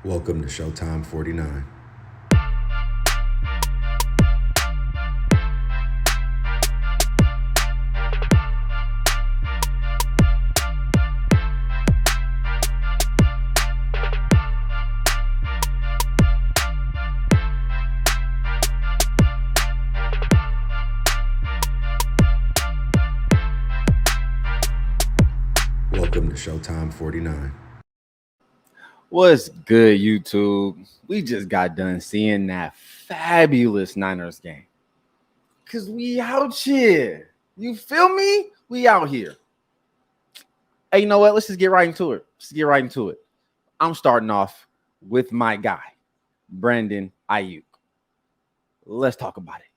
Welcome to Showtime 49. Welcome to Showtime 49. What's good, YouTube? We just got done seeing that fabulous Niners game. Cause we out here. You feel me? We out here. Hey, you know what? Let's just get right into it. I'm starting off with my guy, Brandon Ayuk. Let's talk about it.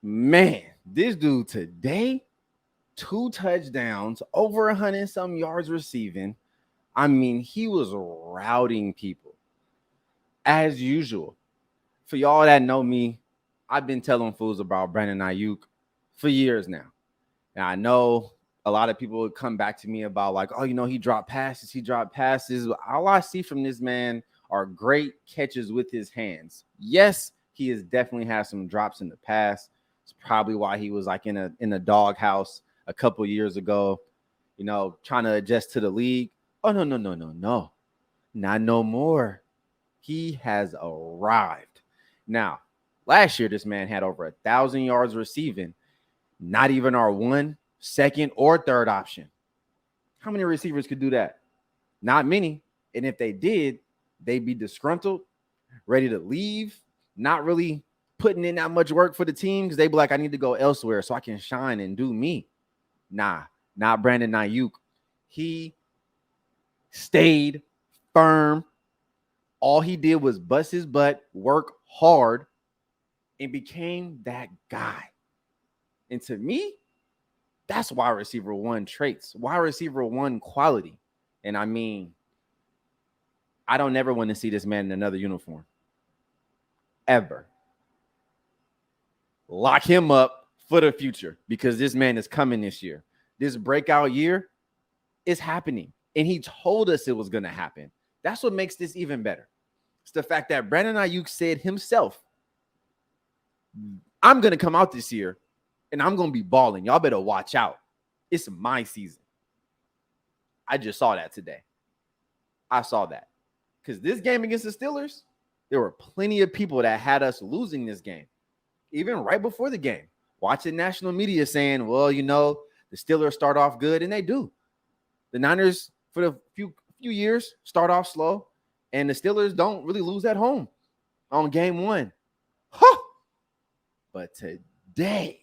Man, this dude today, 2 touchdowns, over 100 some yards receiving. I mean, he was routing people as usual. For y'all that know me, I've been telling fools about Brandon Ayuk for years now. Now I know a lot of people would come back to me about like, oh, he dropped passes. All I see from this man are great catches with his hands. Yes, he has definitely had some drops in the past. It's probably why he was like in a doghouse a couple years ago, trying to adjust to the league. Oh, no. Not no more. He has arrived. Now, last year, this man had over 1,000 yards receiving, not even our 1, 2nd, or 3rd option. How many receivers could do that? Not many. And if they did, they'd be disgruntled, ready to leave, not really putting in that much work for the team because they'd be like, I need to go elsewhere so I can shine and do me. Nah, not Brandon Ayuk. He stayed firm. All he did was bust his butt, work hard, and became that guy. And to me, that's wide receiver one traits, wide receiver one quality. And I mean, I don't ever want to see this man in another uniform. Ever. Lock him up for the future because this man is coming this year. This breakout year is happening. And he told us it was going to happen. That's what makes this even better. It's the fact that Brandon Ayuk said himself, I'm going to come out this year and I'm going to be balling. Y'all better watch out. It's my season. I just saw that today. I saw that. Because this game against the Steelers, there were plenty of people that had us losing this game. Even right before the game. Watching national media saying, well, the Steelers start off good, and they do. The Niners, for the few years, start off slow, and the Steelers don't really lose at home on game 1. Huh! But today,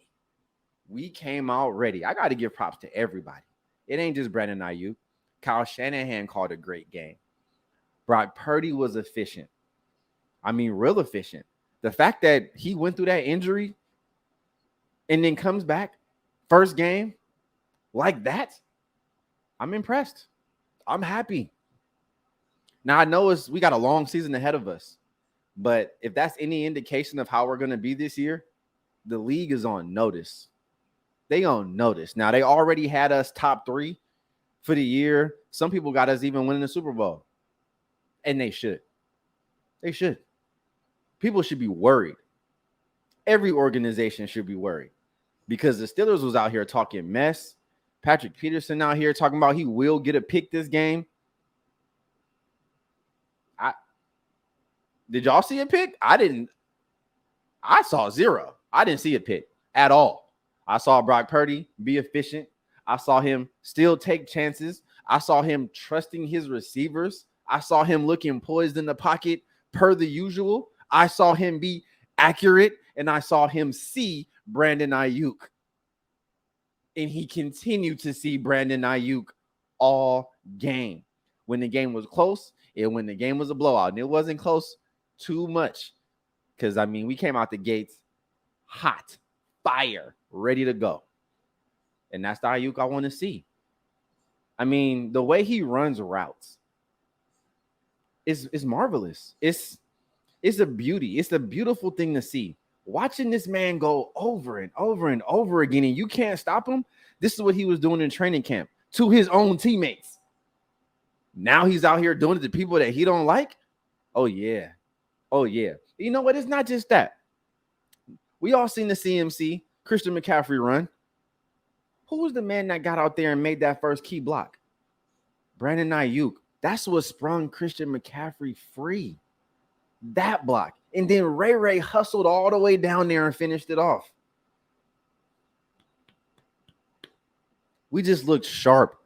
we came out ready. I got to give props to everybody. It ain't just Brandon Ayuk. Kyle Shanahan called a great game. Brock Purdy was efficient. I mean, real efficient. The fact that he went through that injury and then comes back first game like that, I'm impressed. I'm happy. Now, I know we got a long season ahead of us, but if that's any indication of how we're going to be this year, the league is on notice. They on notice. Now, they already had us top 3 for the year. Some people got us even winning the Super Bowl, and they should. They should. People should be worried. Every organization should be worried because the Steelers was out here talking mess. Patrick Peterson out here talking about he will get a pick this game. Did y'all see a pick? I didn't. I saw 0. I didn't see a pick at all. I saw Brock Purdy be efficient. I saw him still take chances. I saw him trusting his receivers. I saw him looking poised in the pocket per the usual. I saw him be accurate, and I saw him see Brandon Ayuk. And he continued to see Brandon Ayuk all game. When the game was close, and when the game was a blowout, and it wasn't close too much. Because, I mean, we came out the gates hot, fire, ready to go. And that's the Ayuk I want to see. I mean, the way he runs routes is marvelous. It's a beauty. It's a beautiful thing to see. Watching this man go over and over and over again, and you can't stop him. This is what he was doing in training camp to his own teammates. Now he's out here doing it to people that he don't like. Oh yeah. Oh yeah. You know what? It's not just that. We all seen the CMC Christian McCaffrey run. Who was the man that got out there and made that first key block? Brandon Ayuk. That's what sprung Christian McCaffrey free. That block. And then Ray hustled all the way down there and finished it off. We just looked sharp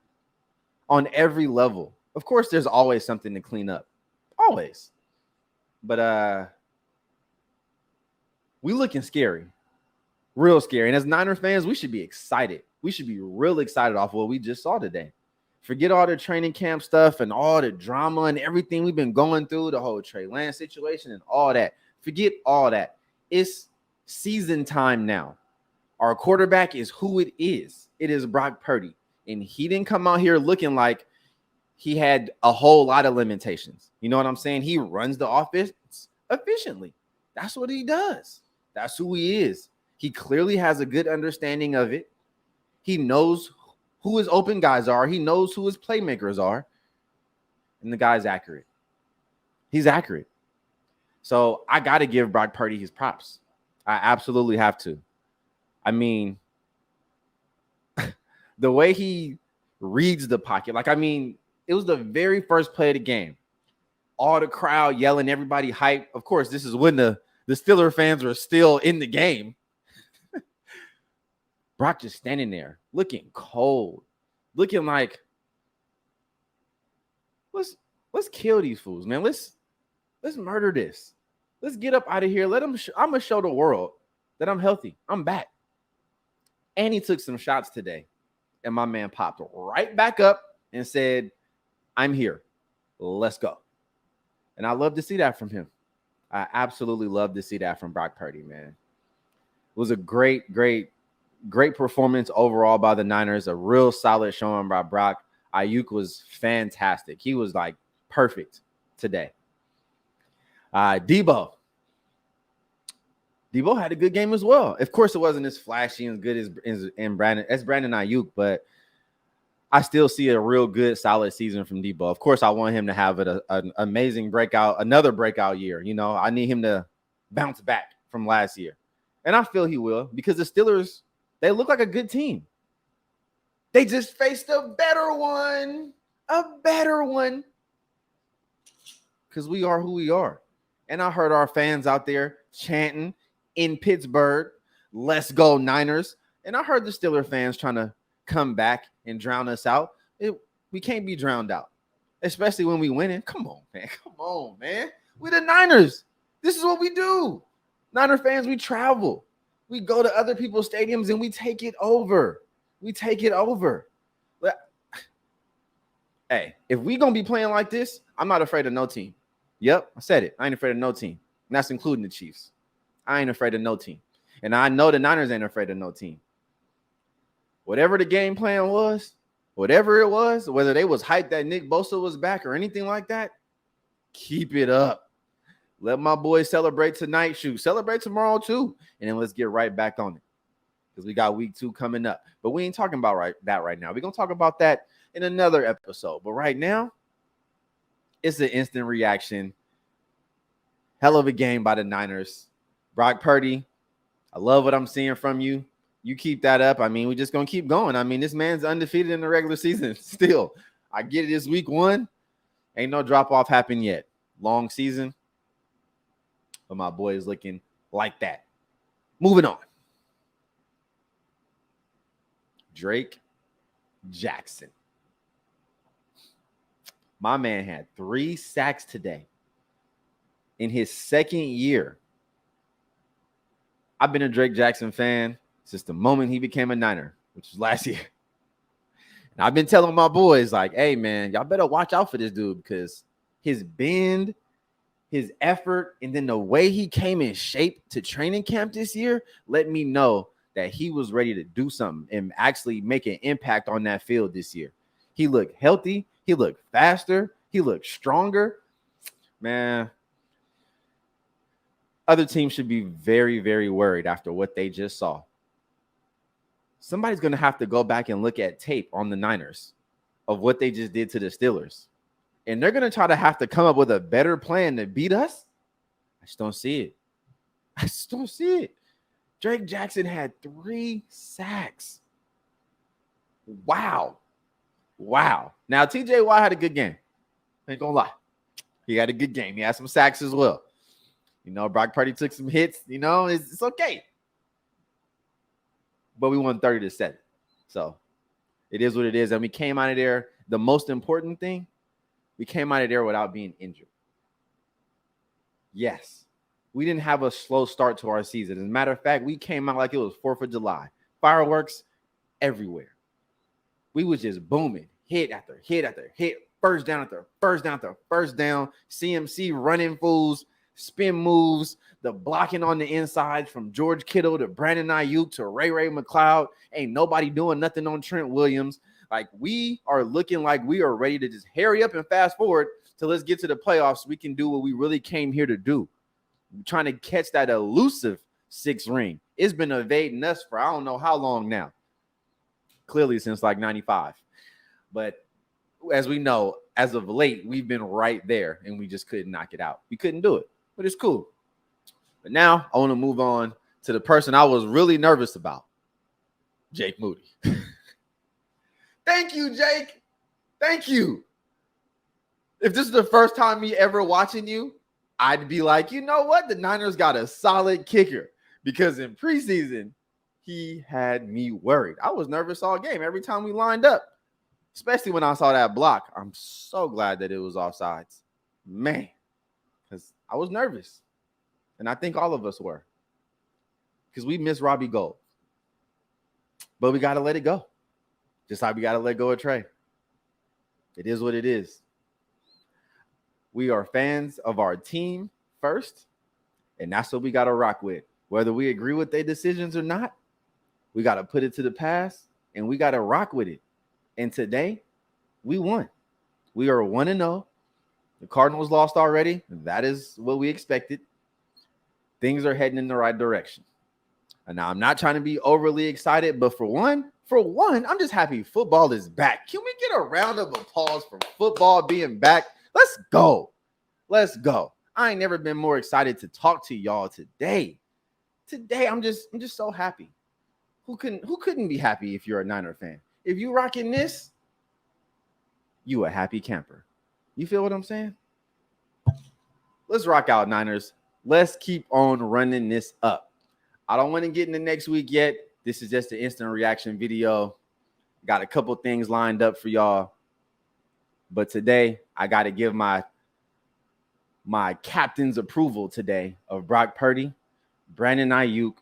on every level. Of course, there's always something to clean up. Always. But we looking scary. Real scary. And as Niner fans, we should be excited. We should be real excited off what we just saw today. Forget all the training camp stuff and all the drama and everything we've been going through, the whole Trey Lance situation and all that. Forget all that. It's season time now. Our quarterback is who it is. It is Brock Purdy. And he didn't come out here looking like he had a whole lot of limitations. You know what I'm saying? He runs the offense efficiently. That's what he does. That's who he is. He clearly has a good understanding of it. He knows who his open guys are. He knows who his playmakers are. And the guy's accurate. He's accurate. So I got to give Brock Purdy his props. I absolutely have to. I mean, the way he reads the pocket, it was the very first play of the game. All the crowd yelling, everybody hype. Of course, this is when the Steelers fans are still in the game. Brock just standing there, looking cold, looking like, let's kill these fools, man. Let's murder this. Let's get up out of here. I'm gonna show the world that I'm healthy. I'm back. And he took some shots today, and my man popped right back up and said, "I'm here. Let's go." And I love to see that from him. I absolutely love to see that from Brock Purdy, man. It was a great performance overall by the Niners. A real solid showing by Brock. Ayuk was fantastic. He was like perfect today. Debo had a good game as well. Of course, it wasn't as flashy and good as Brandon Ayuk, but I still see a real good, solid season from Debo. Of course, I want him to have an amazing another breakout year. You know, I need him to bounce back from last year. And I feel he will, because the Steelers, they look like a good team. They just faced a better one. Because we are who we are. And I heard our fans out there chanting in Pittsburgh, "Let's go Niners." And I heard the Steelers fans trying to come back and drown us out. We can't be drowned out, especially when we winning. Come on, man. We the Niners. This is what we do. Niner fans, we travel. We go to other people's stadiums and we take it over. Hey, if we going to be playing like this, I'm not afraid of no team. Yep, I said it. I ain't afraid of no team. And that's including the Chiefs. I ain't afraid of no team. And I know the Niners ain't afraid of no team. Whatever the game plan was, whatever it was, whether they was hyped that Nick Bosa was back or anything like that, keep it up. Let my boys celebrate tonight. Celebrate tomorrow too. And then let's get right back on it, because we got week 2 coming up. But we ain't talking about that right now. We're going to talk about that in another episode. But right now, it's an instant reaction. Hell of a game by the Niners. Brock Purdy, I love what I'm seeing from you. You keep that up. I mean, we're just going to keep going. I mean, this man's undefeated in the regular season still. I get it. It's week 1. Ain't no drop-off happened yet. Long season. But my boy is looking like that. Moving on. Drake Jackson. My man had 3 sacks today in his second year. I've been a Drake Jackson fan since the moment he became a Niner, which was last year. And I've been telling my boys, like, hey, man, y'all better watch out for this dude, because his bend, his effort, and then the way he came in shape to training camp this year let me know that he was ready to do something and actually make an impact on that field this year. He looked healthy. He looked faster. He looked stronger. Man, other teams should be very, very worried after what they just saw. Somebody's going to have to go back and look at tape on the Niners of what they just did to the Steelers. and they're going to try to have to come up with a better plan to beat us, I just don't see it. I just don't see it. Drake Jackson had 3 sacks. Wow. Now, TJ Watt had a good game. Ain't gonna lie. He had a good game. He had some sacks as well. Brock Purdy took some hits. It's okay. But we won 30-7. So it is what it is. And we came out of there. The most important thing, we came out of there without being injured. Yes. We didn't have a slow start to our season. As a matter of fact, we came out like it was 4th of July. Fireworks everywhere. We was just booming. Hit after hit after hit. First down after first down after first down. CMC running fools. Spin moves, the blocking on the inside from George Kittle to Brandon Ayuk to Ray McCloud. Ain't nobody doing nothing on Trent Williams. Like, we are looking like we are ready to just hurry up and fast forward till let's get to the playoffs so we can do what we really came here to do. We're trying to catch that elusive 6th ring. It's been evading us for I don't know how long now. Clearly since like 95. But as we know, as of late, we've been right there and we just couldn't knock it out. We couldn't do it. But it's cool. But now I want to move on to the person I was really nervous about, Jake Moody. Thank you, Jake. Thank you. If this is the first time me ever watching you, I'd be like, you know what? The Niners got a solid kicker because in preseason, he had me worried. I was nervous all game every time we lined up, especially when I saw that block. I'm so glad that it was offsides. Man. Because I was nervous. And I think all of us were. Because we miss Robbie Gould. But we got to let it go. Just like we got to let go of Trey. It is what it is. We are fans of our team first. And that's what we got to rock with. Whether we agree with their decisions or not, we got to put it to the past. And we got to rock with it. And today, we won. We are 1-0. The Cardinals lost already. That is what we expected. Things are heading in the right direction. And now I'm not trying to be overly excited, but for one, I'm just happy football is back. Can we get a round of applause for football being back? Let's go. Let's go. I ain't never been more excited to talk to y'all today. Today, I'm just so happy. Who couldn't be happy if you're a Niner fan? If you rocking this, you a happy camper. You feel what I'm saying? Let's rock out, Niners. Let's keep on running this up. I don't want to get into next week yet. This is just an instant reaction video. Got a couple things lined up for y'all. But today, I got to give my captain's approval today of Brock Purdy, Brandon Ayuk,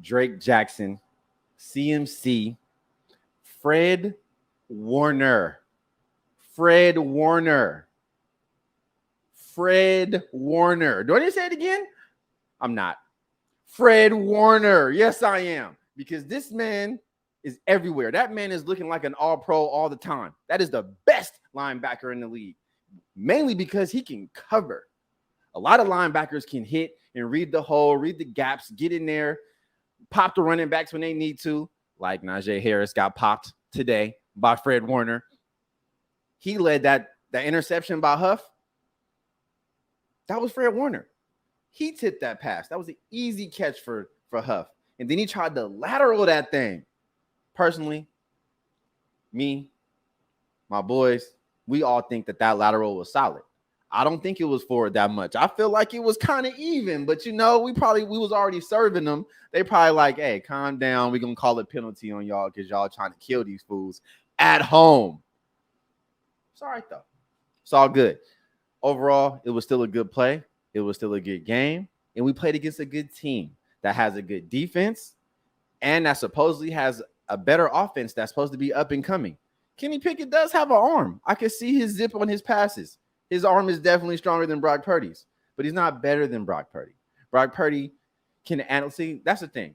Drake Jackson, CMC, Fred Warner. Fred Warner. Do I need to say it again? I'm not. Fred Warner. Yes, I am. Because this man is everywhere. That man is looking like an all-pro all the time. That is the best linebacker in the league. Mainly because he can cover. A lot of linebackers can hit and read the hole, read the gaps, get in there, pop the running backs when they need to. Like Najee Harris got popped today by Fred Warner. He led that interception by Huff. That was Fred Warner. He tipped that pass. That was an easy catch for Huff. And then he tried to lateral that thing. Personally, me, my boys, we all think that lateral was solid. I don't think it was forward that much. I feel like it was kind of even, but we was already serving them. They probably like, hey, calm down. We're going to call a penalty on y'all because y'all trying to kill these fools at home. It's all right, though. It's all good. Overall, it was still a good play. It was still a good game. And we played against a good team that has a good defense and that supposedly has a better offense that's supposed to be up and coming. Kenny Pickett does have an arm. I can see his zip on his passes. His arm is definitely stronger than Brock Purdy's, but he's not better than Brock Purdy. Brock Purdy can see. That's the thing.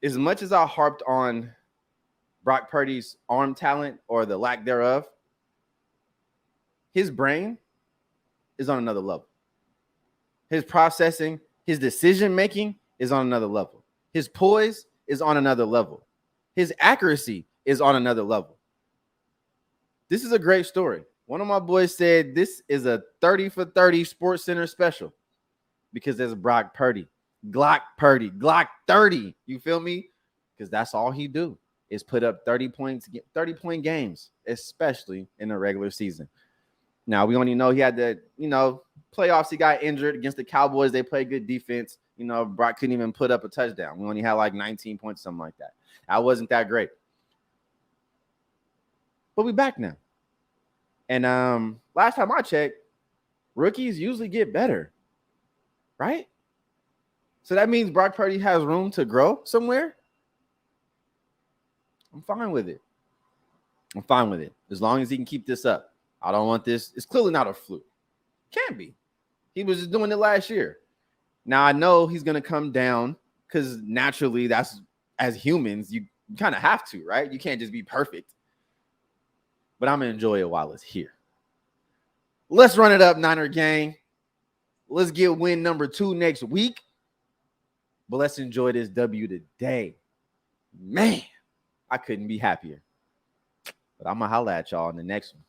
As much as I harped on Brock Purdy's arm talent or the lack thereof, his brain is on another level. His processing, his decision-making is on another level. His poise is on another level. His accuracy is on another level. This is a great story. One of my boys said this is a 30 for 30 Sports Center special because there's Brock Purdy, Glock 30. You feel me? Because that's all he do is put up 30 points, 30-point games, especially in the regular season. Now, we only know he had the, playoffs. He got injured against the Cowboys. They played good defense. Brock couldn't even put up a touchdown. We only had like 19 points, something like that. That wasn't that great. But we back now. And last time I checked, rookies usually get better, right? So that means Brock Purdy has room to grow somewhere. I'm fine with it. As long as he can keep this up. I don't want this. It's clearly not a fluke. Can't be. He was just doing it last year. Now I know he's going to come down because naturally that's, as humans, you kind of have to, right? You can't just be perfect. But I'm going to enjoy it while it's here. Let's run it up, Niner gang. Let's get win number 2 next week. But let's enjoy this W today. Man, I couldn't be happier. But I'm going to holla at y'all in the next one.